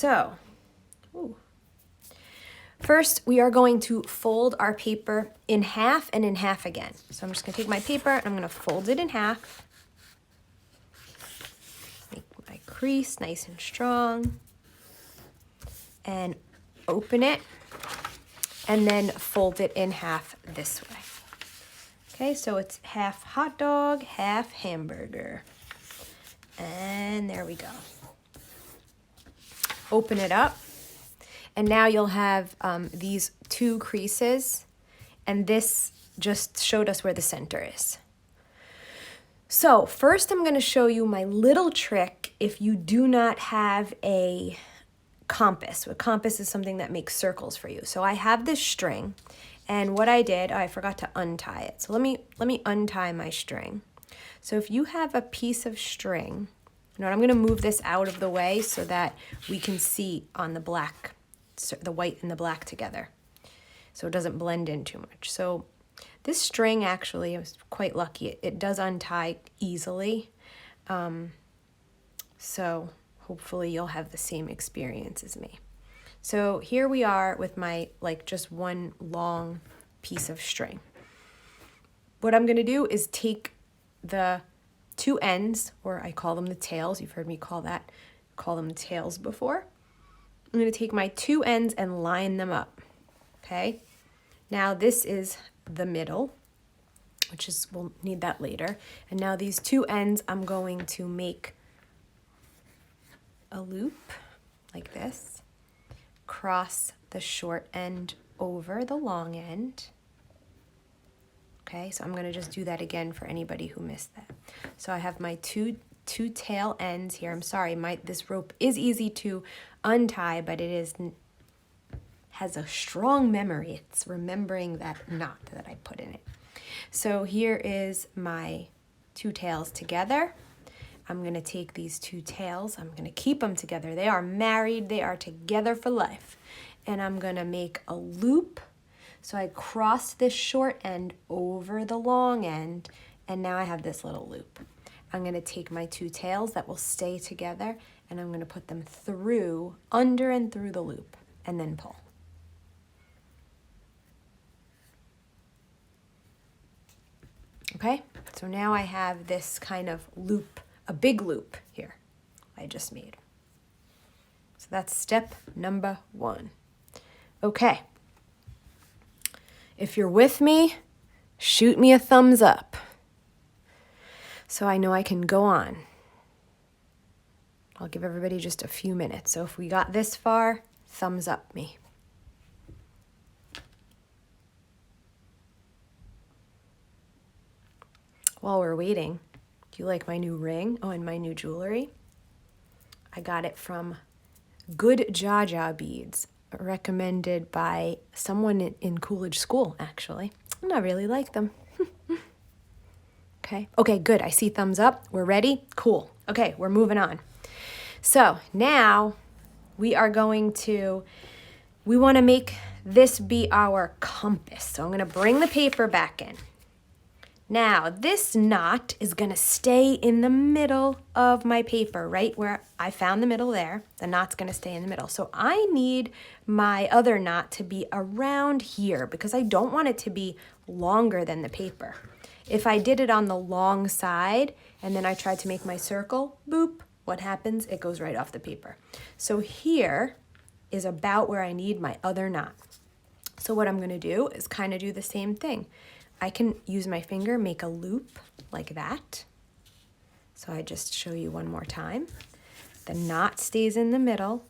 So, ooh. First, we are going to fold our paper in half and in half again. So I'm just going to take my paper and I'm going to fold it in half. Make my crease nice and strong. And open it. And then fold it in half this way. Okay, so it's half hot dog, half hamburger. And there we go. Open it up. And now you'll have these two creases, and this just showed us where the center is. So first I'm going to show you my little trick if you do not have a compass. A compass is something that makes circles for you. So I have this string, and what I did, I forgot to untie it. So let me untie my string. So if you have a piece of string, I'm going to move this out of the way so that we can see on the black, the white and the black together, so it doesn't blend in too much. So this string, actually, I was quite lucky. It does untie easily. So hopefully you'll have the same experience as me. So here we are with my, just one long piece of string. What I'm going to do is take the two ends, or I call them the tails. You've heard me call them the tails before. I'm going to take my two ends and line them up, okay? Now this is the middle, we'll need that later. And now these two ends, I'm going to make a loop like this, cross the short end over the long end. Okay, so I'm going to just do that again for anybody who missed that. So I have my two tail ends here. I'm sorry, this rope is easy to untie, but it has a strong memory. It's remembering that knot that I put in it. So here is my two tails together. I'm going to take these two tails. I'm going to keep them together. They are married. They are together for life. And I'm going to make a loop. So I cross this short end over the long end, and now I have this little loop. I'm going to take my two tails that will stay together, and I'm going to put them through, under and through the loop, and then pull. Okay, so now I have this kind of loop, a big loop here I just made. So that's step number 1. Okay. If you're with me, shoot me a thumbs up so I know I can go on. I'll give everybody just a few minutes. So if we got this far, thumbs up me. While we're waiting, do you like my new ring? Oh, and my new jewelry? I got it from Good Jaja Beads, recommended by someone in Coolidge School, actually. And I really like them. Okay, good. I see thumbs up. We're ready? Cool. Okay, we're moving on. So now we want to make this be our compass. So I'm going to bring the paper back in. Now, this knot is going to stay in the middle of my paper, right where I found the middle there. The knot's going to stay in the middle. So I need my other knot to be around here because I don't want it to be longer than the paper. If I did it on the long side and then I tried to make my circle, boop, what happens? It goes right off the paper. So here is about where I need my other knot. So what I'm going to do is kind of do the same thing. I can use my finger, make a loop like that. So I just show you one more time. The knot stays in the middle.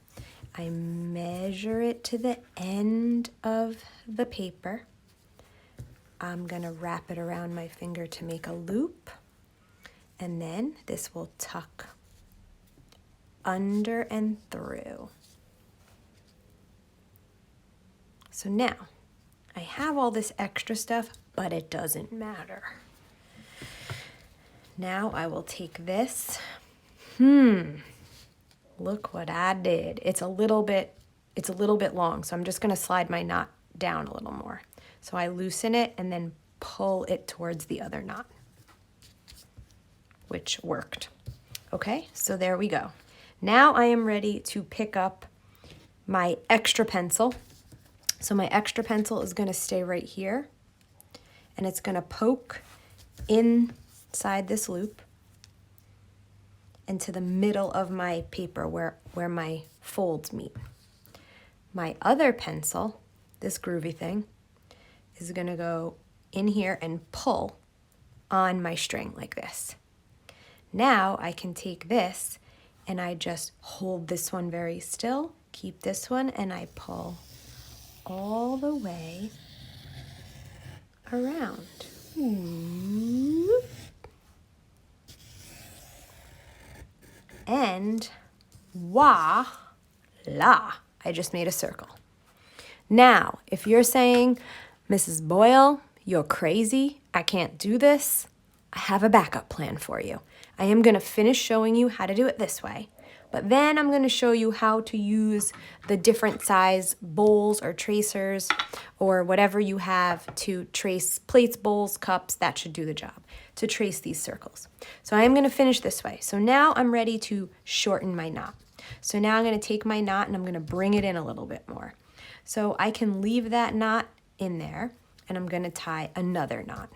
I measure it to the end of the paper. I'm going to wrap it around my finger to make a loop. And then this will tuck under and through. So now I have all this extra stuff, but it doesn't matter. Now I will take this. Look what I did. It's a little bit long, so I'm just going to slide my knot down a little more. So I loosen it and then pull it towards the other knot, which worked. Okay, so there we go. Now I am ready to pick up my extra pencil. So my extra pencil is going to stay right here, and it's going to poke inside this loop into the middle of my paper where my folds meet. My other pencil, this groovy thing, is going to go in here and pull on my string like this. Now I can take this and I just hold this one very still, keep this one, and I pull all the way around. And voila, I just made a circle. Now, if you're saying, Mrs. Boyle, you're crazy, I can't do this, I have a backup plan for you. I am going to finish showing you how to do it this way, but then I'm going to show you how to use the different size bowls or tracers or whatever you have to trace plates, bowls, cups. That should do the job to trace these circles. So I am going to finish this way. So now I'm ready to shorten my knot. So now I'm going to take my knot and I'm going to bring it in a little bit more. So I can leave that knot in there and I'm going to tie another knot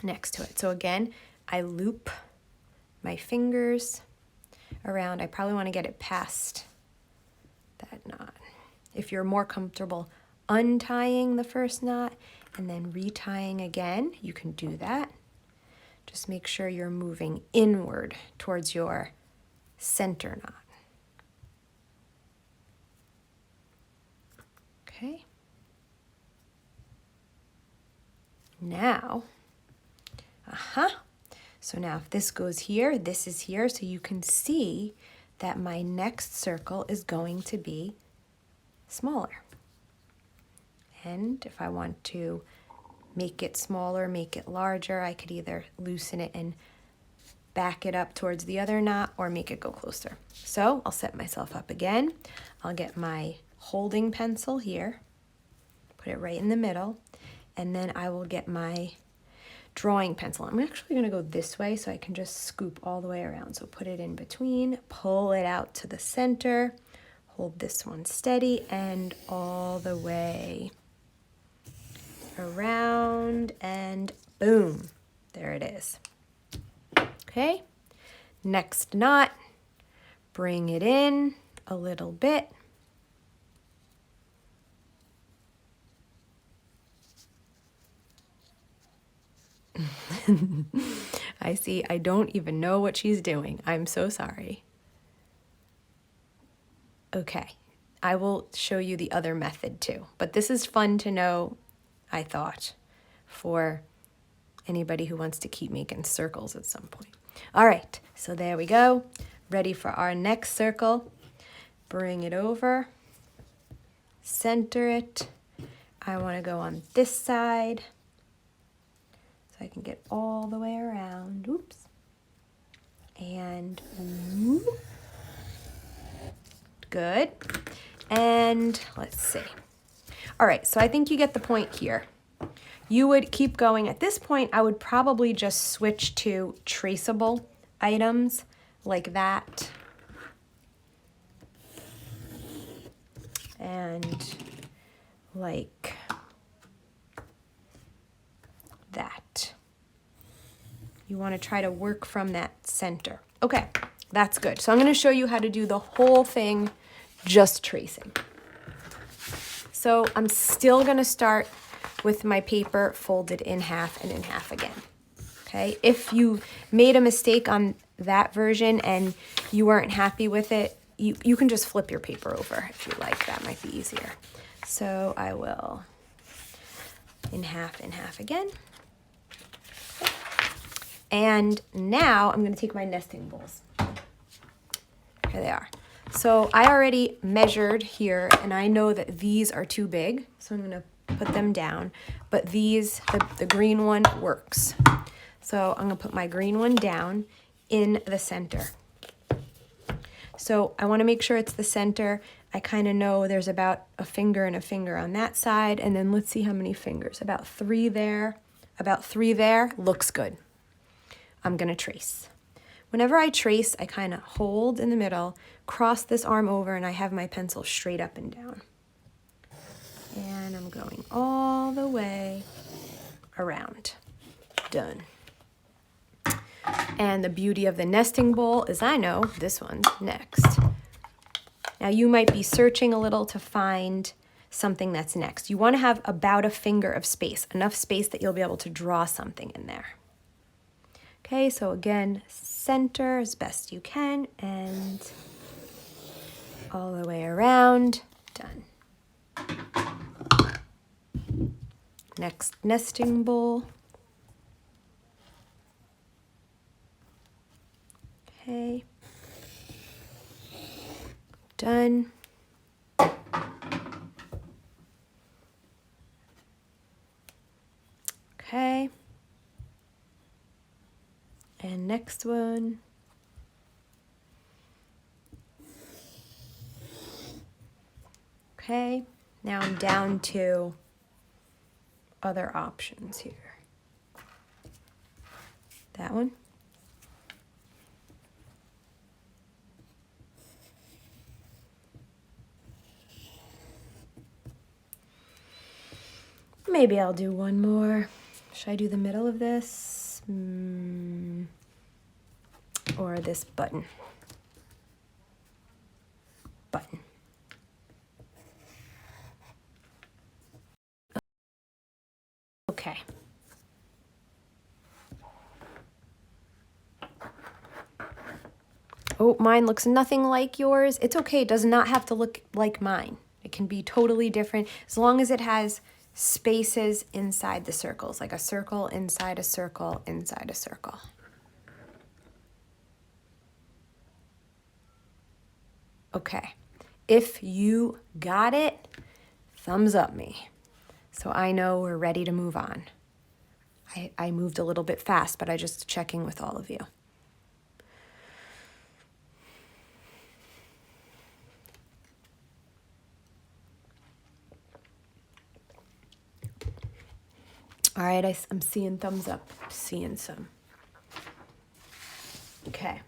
next to it. So again, I loop my fingers around. I probably want to get it past that knot. If you're more comfortable untying the first knot and then retying again, you can do that. Just make sure you're moving inward towards your center knot. Okay. Now, so now if this goes here, this is here, so you can see that my next circle is going to be smaller. And if I want to make it smaller, make it larger, I could either loosen it and back it up towards the other knot or make it go closer. So I'll set myself up again. I'll get my holding pencil here, put it right in the middle, and then I will get my drawing pencil. I'm actually going to go this way so I can just scoop all the way around. So put it in between, pull it out to the center, hold this one steady, and all the way around, and boom, there it is. Okay, next knot, bring it in a little bit. I see, I don't even know what she's doing. I'm so sorry. Okay, I will show you the other method too, but this is fun to know, I thought, for anybody who wants to keep making circles at some point. All right, so there we go. Ready for our next circle. Bring it over, center it. I want to go on this side so I can get all the way around. Oops. And whoop. Good. And let's see. All right, so I think you get the point here. You would keep going. At this point, I would probably just switch to traceable items like that. And like that. You want to try to work from that center. Okay, that's good. So I'm going to show you how to do the whole thing just tracing. So I'm still going to start with my paper folded in half and in half again. Okay, if you made a mistake on that version and you weren't happy with it, you can just flip your paper over if you like. That might be easier. So I will in half again. And now I'm going to take my nesting bowls. Here they are. So I already measured here, and I know that these are too big, so I'm going to put them down. But these, the green one works. So I'm going to put my green one down in the center. So I want to make sure it's the center. I kind of know there's about a finger and a finger on that side, and then let's see how many fingers. About 3 there. About 3 there. Looks good. I'm going to trace. whenever I trace, I kind of hold in the middle, cross this arm over, and I have my pencil straight up and down. And I'm going all the way around. Done. And the beauty of the nesting bowl is I know this one's next. Now you might be searching a little to find something that's next. You want to have about a finger of space, enough space that you'll be able to draw something in there. Okay, so again, center as best you can and all the way around. Done. Next nesting bowl. Okay. Done. Okay. And next one. Okay. Now I'm down to other options here. That one. Maybe I'll do one more. Should I do the middle of this? Or this button? Button. Okay. Oh, mine looks nothing like yours. It's okay. It does not have to look like mine. It can be totally different as long as it has spaces inside the circles, like a circle inside a circle inside a circle. Okay. If you got it, thumbs up me. So I know we're ready to move on. I moved a little bit fast, but I just checking with all of you. All right, I'm seeing thumbs up, seeing some. Okay.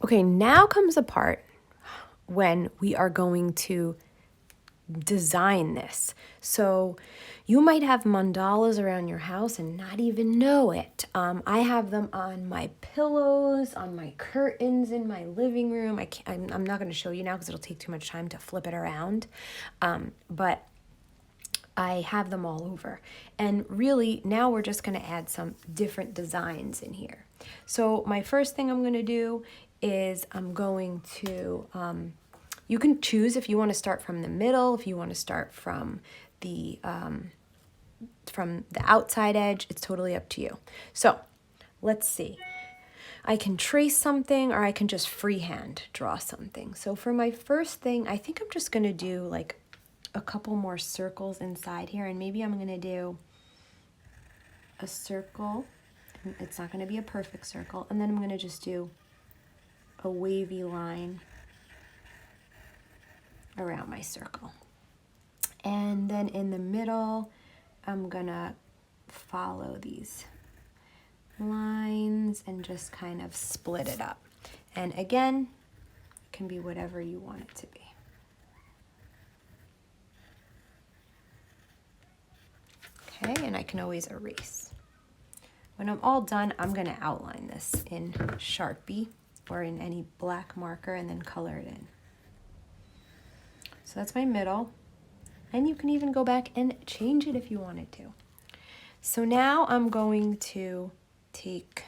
Okay, now comes the part when we are going to design this. So you might have mandalas around your house and not even know it. I have them on my pillows, on my curtains in my living room. I'm not going to show you now because it'll take too much time to flip it around. But I have them all over. And really, now we're just going to add some different designs in here. So my first thing I'm going to do is I'm going to, you can choose if you want to start from the middle, if you want to start from the outside edge. It's totally up to you. So let's see. I can trace something or I can just freehand draw something. So for my first thing, I think I'm just going to do like a couple more circles inside here, and maybe I'm going to do a circle. It's not going to be a perfect circle, and then I'm going to just do a wavy line around my circle. And then in the middle, I'm going to follow these lines and just kind of split it up. And again, it can be whatever you want it to be. Okay, and I can always erase. When I'm all done, I'm going to outline this in Sharpie or in any black marker and then color it in. So that's my middle. And you can even go back and change it if you wanted to. So now I'm going to take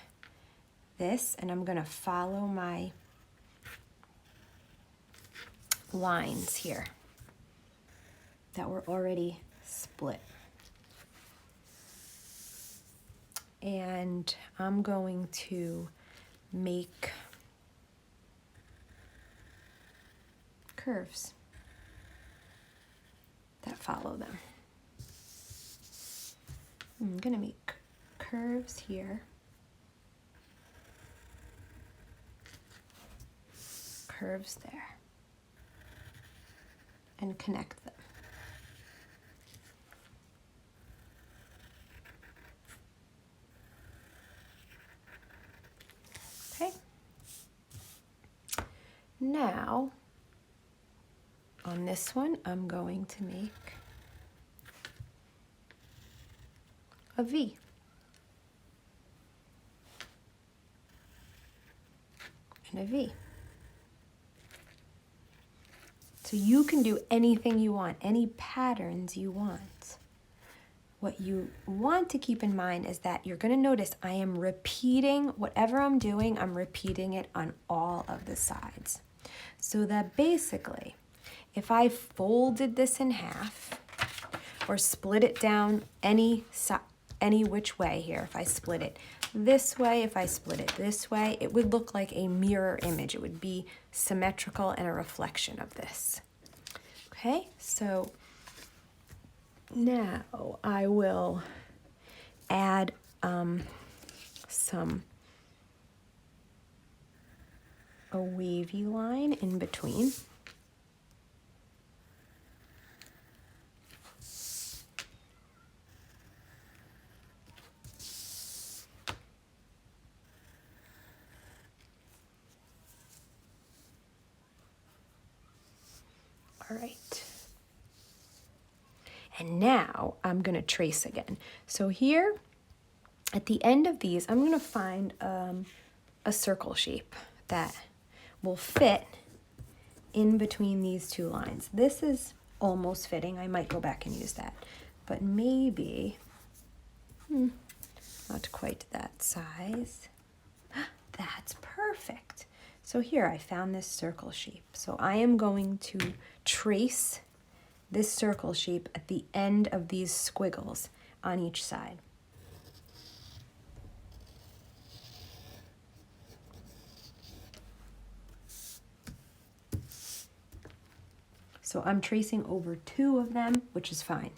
this and I'm going to follow my lines here that were already split. And I'm going to make curves that follow them. I'm going to make curves here, curves there, and connect them. now on this one, I'm going to make a V. And a V. So you can do anything you want, any patterns you want. What you want to keep in mind is that you're going to notice I am repeating whatever I'm doing, I'm repeating it on all of the sides. So that basically, if I folded this in half or split it down any which way here, if I split it this way, if I split it this way, it would look like a mirror image. It would be symmetrical and a reflection of this. Okay, so now I will add a wavy line in between. All right. And now I'm going to trace again. So here at the end of these, I'm going to find a circle shape that will fit in between these two lines. This is almost fitting. I might go back and use that, but maybe not quite that size. That's perfect. So here I found this circle shape. So I am going to trace this circle shape at the end of these squiggles on each side. So I'm tracing over 2 of them, which is fine.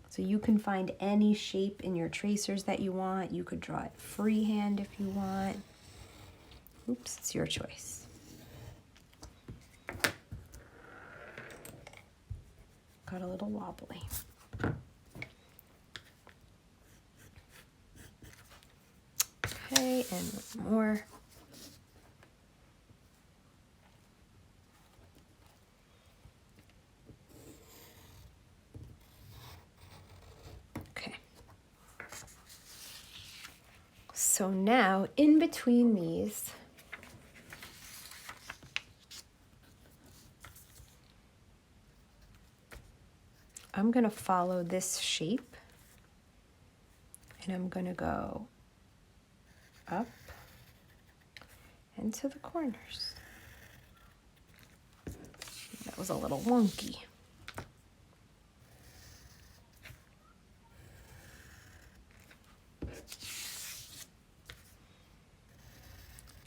So you can find any shape in your tracers that you want. You could draw it freehand if you want. Oops, it's your choice. Got a little wobbly. Okay, and one more. Okay. So now, in between these, I'm going to follow this shape, and I'm going to go up and to the corners. That was a little wonky.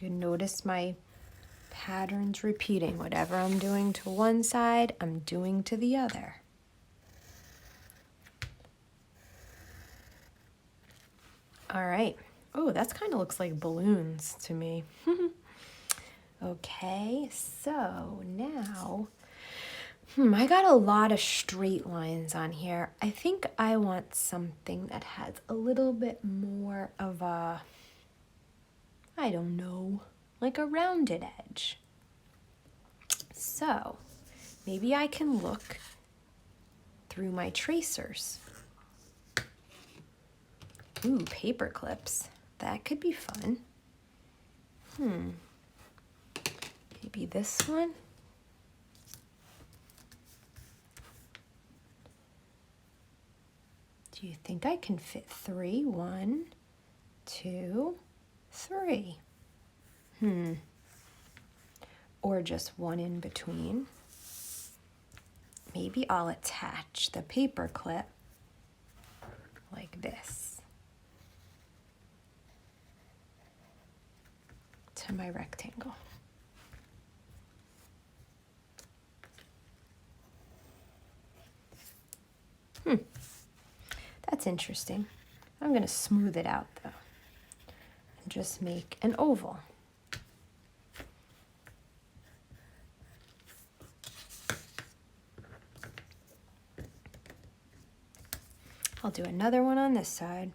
You notice my patterns repeating. Whatever I'm doing to one side, I'm doing to the other. All right. Oh, that kind of looks like balloons to me. Okay, so now, I got a lot of straight lines on here. I think I want something that has a little bit more of a, I don't know, like a rounded edge. So maybe I can look through my tracers. Ooh, paper clips. That could be fun. Maybe this one? Do you think I can fit 3? 1, 2, 3. Or just one in between. Maybe I'll attach the paper clip like this to my rectangle. That's interesting. I'm going to smooth it out though and just make an oval. I'll do another one on this side.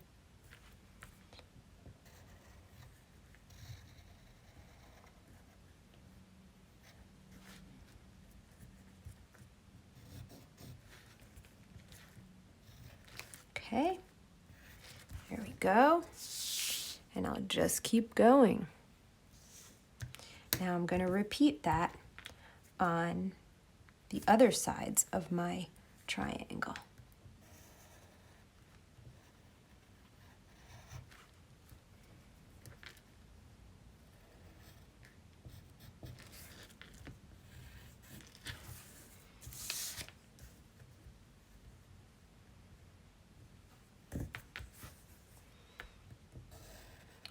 Okay, there we go. And I'll just keep going. Now I'm going to repeat that on the other sides of my triangle.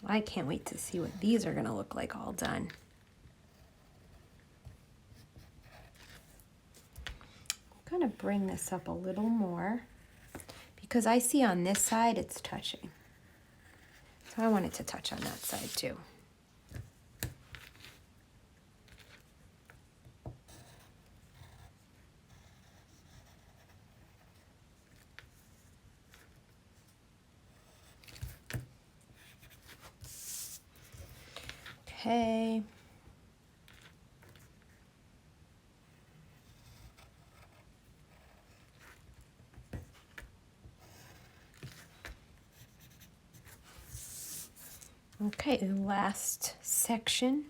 I can't wait to see what these are going to look like all done. I'm going to bring this up a little more because I see on this side it's touching. So I want it to touch on that side too. Okay. Okay, the last section.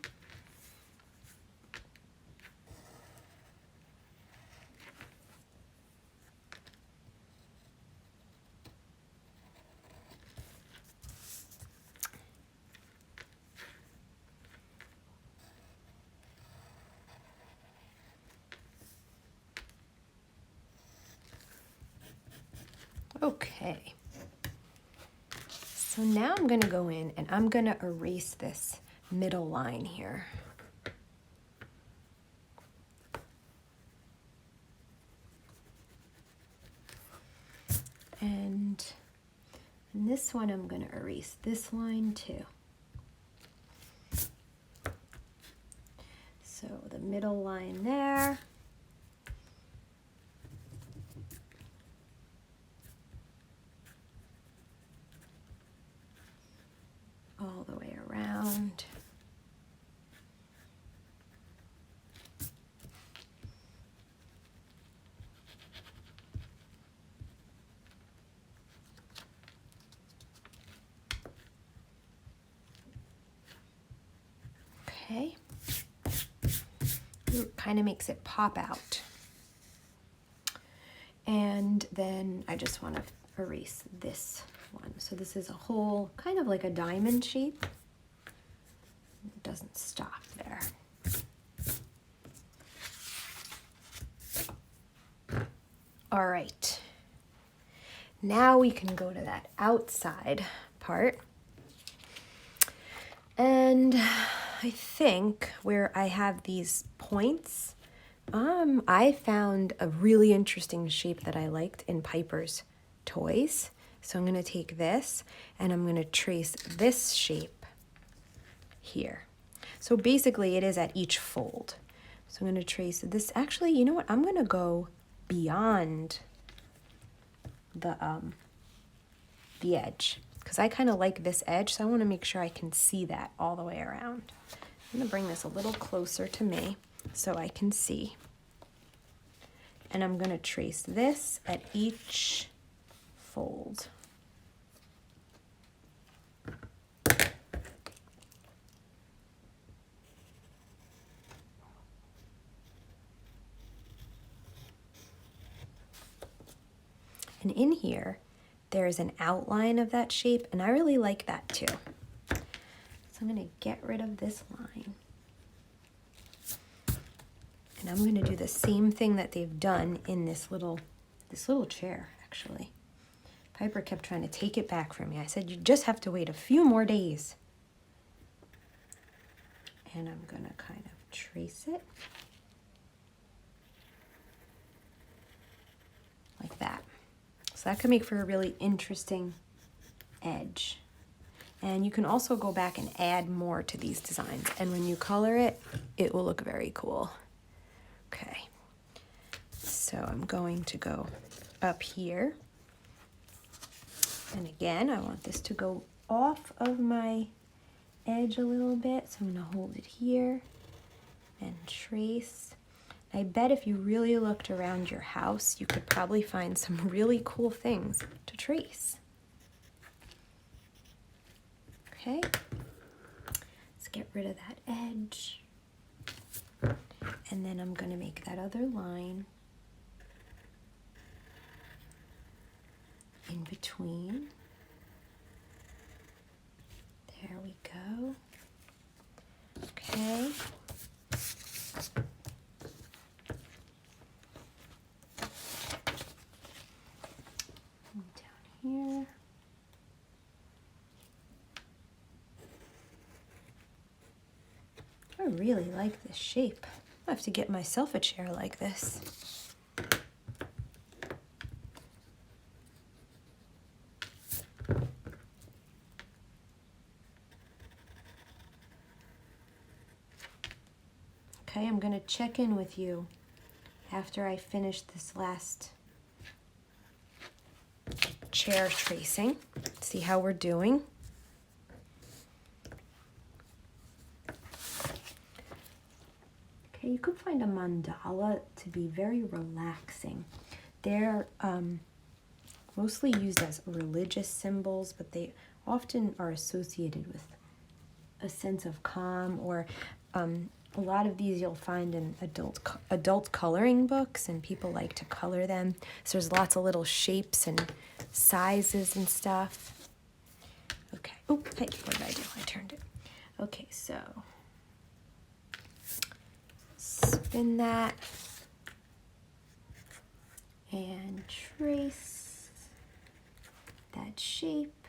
Okay. So now I'm going to go in and I'm going to erase this middle line here. And in this one, I'm going to erase this line too. So the middle line there. All the way around. Okay. It kind of makes it pop out. And then I just want to erase this one. So this is a whole, kind of like a diamond shape. It doesn't stop there. All right. Now we can go to that outside part. And I think where I have these points, I found a really interesting shape that I liked in Piper's toys. So I'm going to take this and I'm going to trace this shape here. So basically it is at each fold. So I'm going to trace this. Actually, you know what? I'm going to go beyond the edge because I kind of like this edge. So I want to make sure I can see that all the way around. I'm going to bring this a little closer to me so I can see. And I'm going to trace this at each fold. And in here, there's an outline of that shape, and I really like that too. So I'm going to get rid of this line. And I'm going to do the same thing that they've done in this little chair, actually. Piper kept trying to take it back from me. I said, you just have to wait a few more days. And I'm going to kind of trace it like that. So that could make for a really interesting edge. And you can also go back and add more to these designs. And when you color it, it will look very cool. Okay, so I'm going to go up here. And again, I want this to go off of my edge a little bit. So I'm going to hold it here and trace. I bet if you really looked around your house, you could probably find some really cool things to trace. Okay, let's get rid of that edge. And then I'm going to make that other line in between. There we go. Okay. Down here. I really like this shape. I have to get myself a chair like this. Okay, I'm going to check in with you after I finish this last chair tracing. See how we're doing. Okay, you could find a mandala to be very relaxing. They're mostly used as religious symbols, but they often are associated with a sense of calm, or a lot of these you'll find in adult coloring books, and people like to color them. So there's lots of little shapes and sizes and stuff. Okay. Oh, hey, what did I do? I turned it. Okay, so spin that and trace that shape.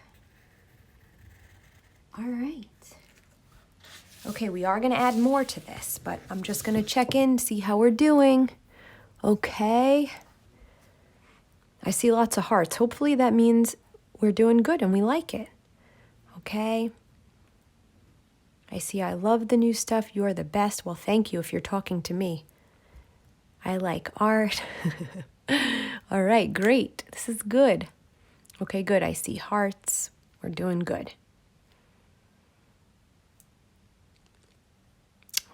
All right. Okay, we are going to add more to this, but I'm just going to check in, see how we're doing. Okay. I see lots of hearts. Hopefully that means we're doing good and we like it. Okay. I see I love the new stuff. You are the best. Well, thank you if you're talking to me. I like art. All right, great. This is good. Okay, good. I see hearts. We're doing good.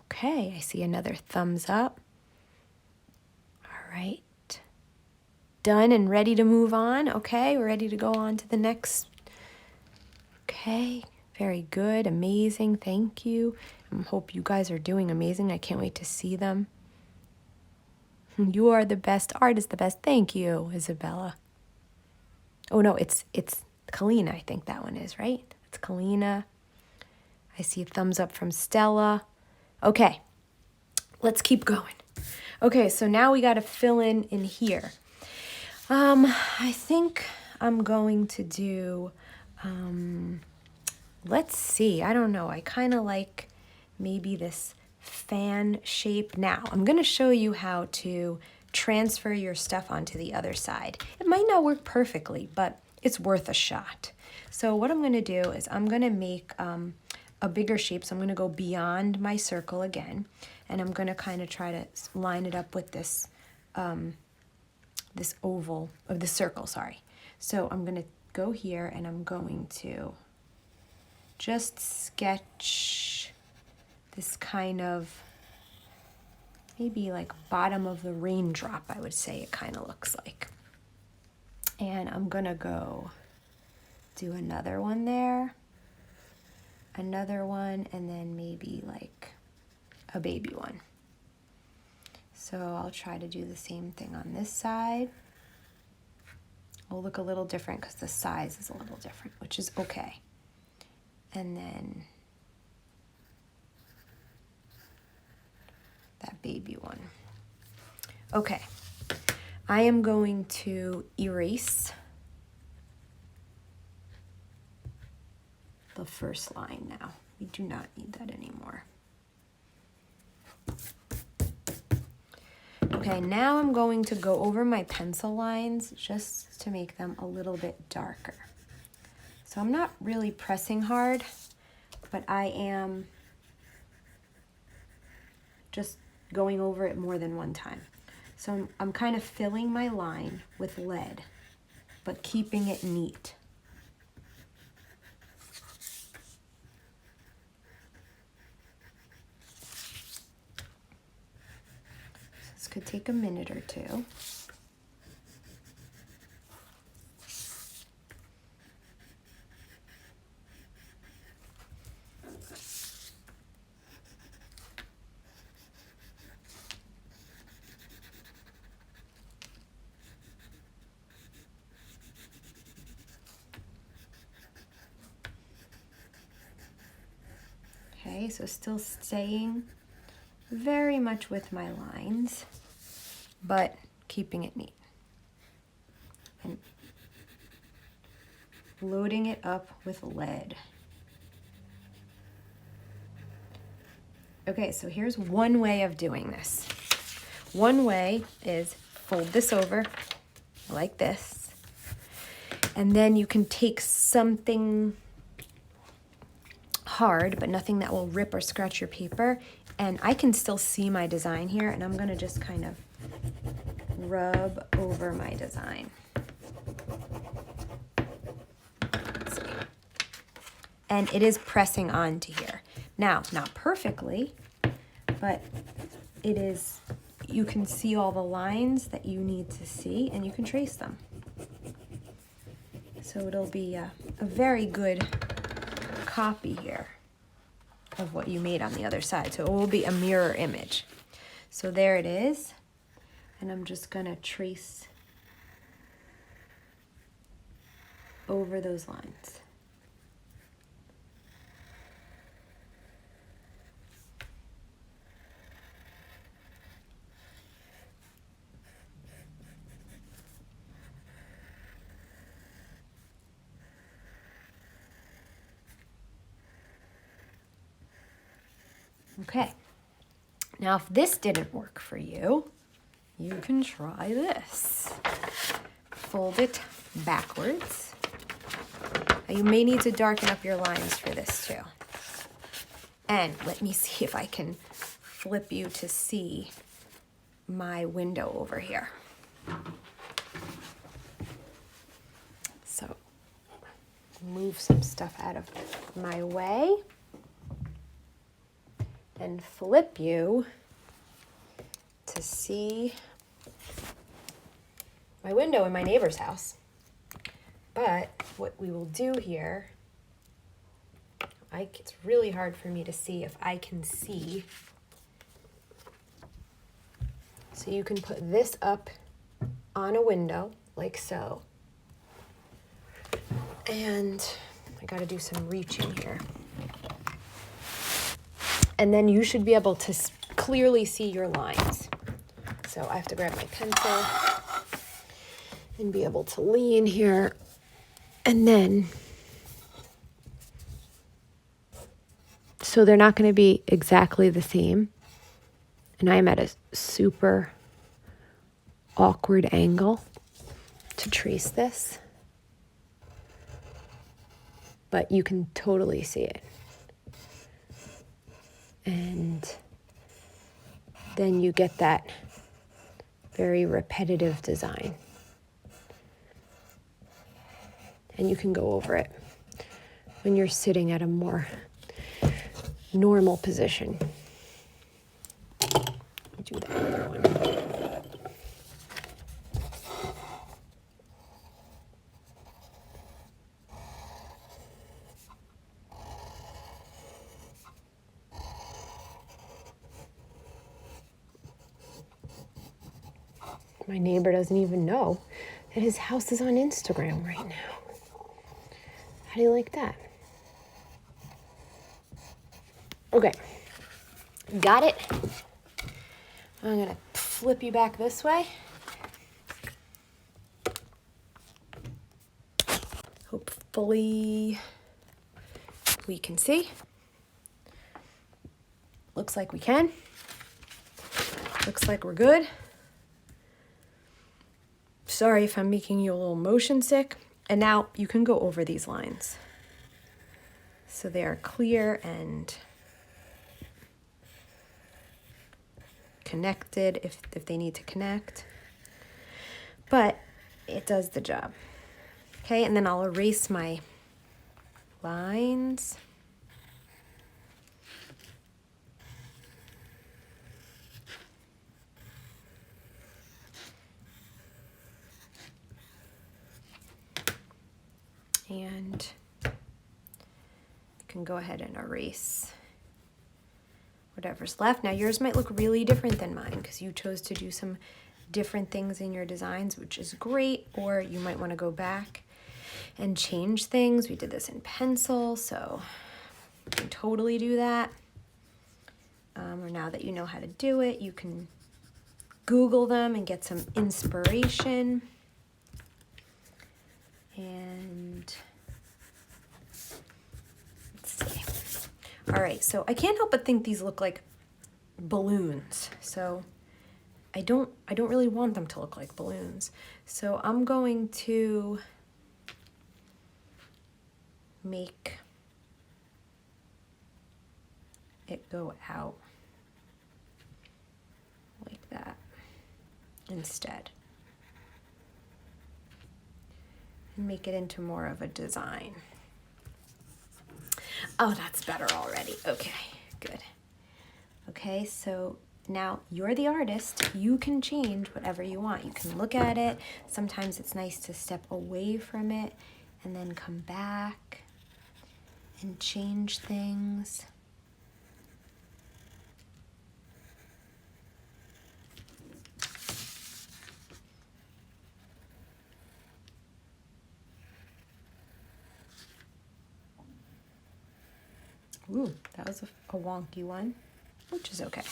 Okay, I see another thumbs up. All right. Done and ready to move on. Okay, we're ready to go on to the next. Okay, very good. Amazing. Thank you. I hope you guys are doing amazing. I can't wait to see them. You are the best. Art is the best. Thank you, Isabella. Oh, no, it's Kalina, I think that one is, right? It's Kalina. I see a thumbs up from Stella. Okay, let's keep going. Okay, so now we got to fill in here. I think I'm going to do, let's see, I don't know. I kind of like maybe this fan shape. Now, I'm going to show you how to transfer your stuff onto the other side. It might not work perfectly, but it's worth a shot. So what I'm going to do is I'm going to make a bigger shape. So I'm going to go beyond my circle again, and I'm going to kind of try to line it up with this this oval, of the circle, sorry. So I'm going to go here and I'm going to just sketch this kind of maybe like bottom of the raindrop, I would say it kind of looks like. And I'm going to go do another one there, another one, and then maybe like a baby one. So I'll try to do the same thing on this side. It'll look a little different because the size is a little different, which is okay. And then that baby one. Okay, I am going to erase the first line now. We do not need that anymore. Okay, now I'm going to go over my pencil lines just to make them a little bit darker. So I'm not really pressing hard, but I am just going over it more than one time. So I'm kind of filling my line with lead, but keeping it neat. could take a minute or two. Okay, so still staying very much with my lines, but keeping it neat. And loading it up with lead. Okay, so here's one way of doing this. One way is fold this over like this, and then you can take something hard, but nothing that will rip or scratch your paper, and I can still see my design here, and I'm gonna just kind of rub over my design. Let's see. And it is pressing on to here. Now, not perfectly, but it is, you can see all the lines that you need to see, and you can trace them. So it'll be a very good copy here of what you made on the other side. So it will be a mirror image. So there it is. And I'm just gonna trace over those lines. Okay, now if this didn't work for you, you can try this. Fold it backwards. Now you may need to darken up your lines for this too. And let me see if I can flip you to see my window over here. So move some stuff out of my way and flip you to see my window in my neighbor's house. But what we will do here, it's really hard for me to see if I can see. So you can put this up on a window like so. And I gotta do some reaching here. And then you should be able to clearly see your lines. So I have to grab my pencil and be able to lean here. And then, so they're not going to be exactly the same. And I'm at a super awkward angle to trace this. But you can totally see it. And then you get that very repetitive design. And you can go over it when you're sitting at a more normal position. Do that other one. My neighbor doesn't even know that his house is on Instagram right now. How do you like that? Okay, got it. I'm gonna flip you back this way. Hopefully we can see. Looks like we can. Looks like we're good. Sorry if I'm making you a little motion sick. And now you can go over these lines. So they are clear and connected if they need to connect. But it does the job. Okay, and then I'll erase my lines. can go ahead and erase whatever's left. Now yours might look really different than mine because you chose to do some different things in your designs, which is great, or you might want to go back and change things. We did this in pencil, so you can totally do that. Or now that you know how to do it, you can Google them and get some inspiration. And let's see. All right, so I can't help but think these look like balloons. So I don't really want them to look like balloons. So I'm going to make it go out like that instead. And make it into more of a design. Oh, that's better already. Okay, good. Okay, so now you're the artist. You can change whatever you want. You can look at it. Sometimes it's nice to step away from it and then come back and change things. Ooh, that was a wonky one, which is okay.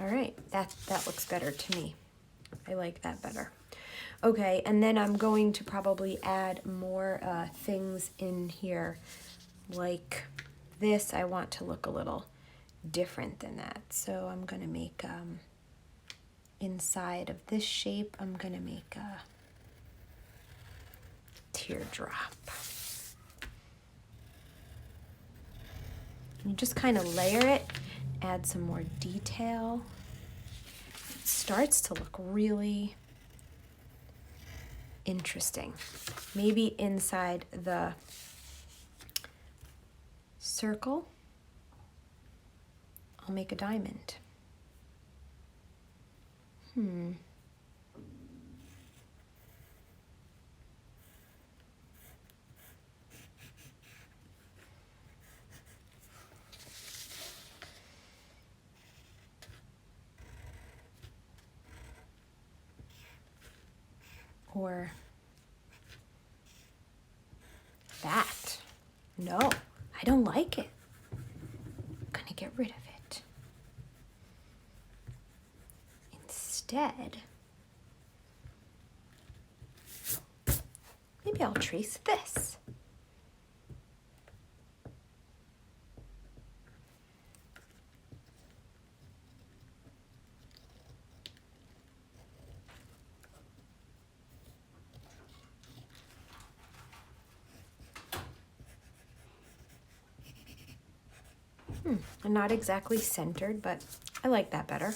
All right, that looks better to me. I like that better. Okay, and then I'm going to probably add more things in here. Like this, I want to look a little different than that. So I'm gonna make, inside of this shape, I'm gonna make a teardrop. You just kind of layer it, add some more detail. It starts to look really interesting. Maybe inside the circle, I'll make a diamond. Or that. No, I don't like it. I'm gonna get rid of it. Instead, maybe I'll trace this. I'm not exactly centered, but I like that better.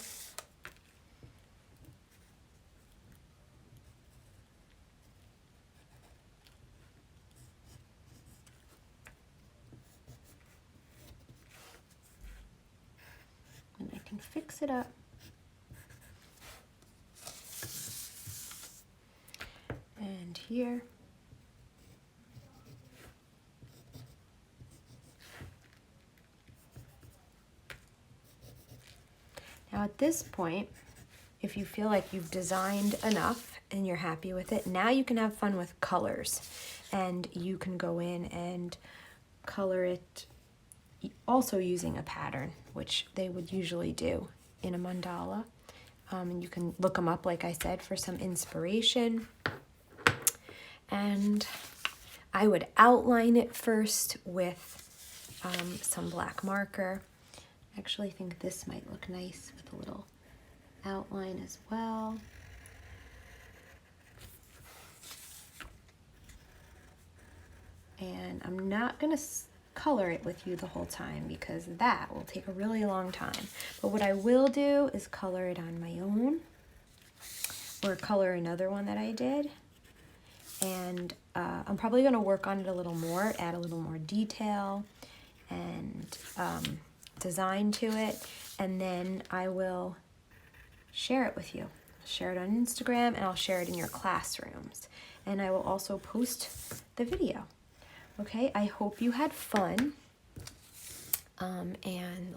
And I can fix it up. And here. Now at this point, if you feel like you've designed enough and you're happy with it, now you can have fun with colors. And you can go in and color it also using a pattern, which they would usually do in a mandala. And you can look them up, like I said, for some inspiration. And I would outline it first with some black marker. I actually think this might look nice with a little outline as well. And I'm not going to color it with you the whole time because that will take a really long time. But what I will do is color it on my own or color another one that I did. And I'm probably going to work on it a little more, add a little more detail and design to it. and then I will share it with you. Share it on Instagram, and I'll share it in your classrooms. And I will also post the video. Okay, I hope you had fun. And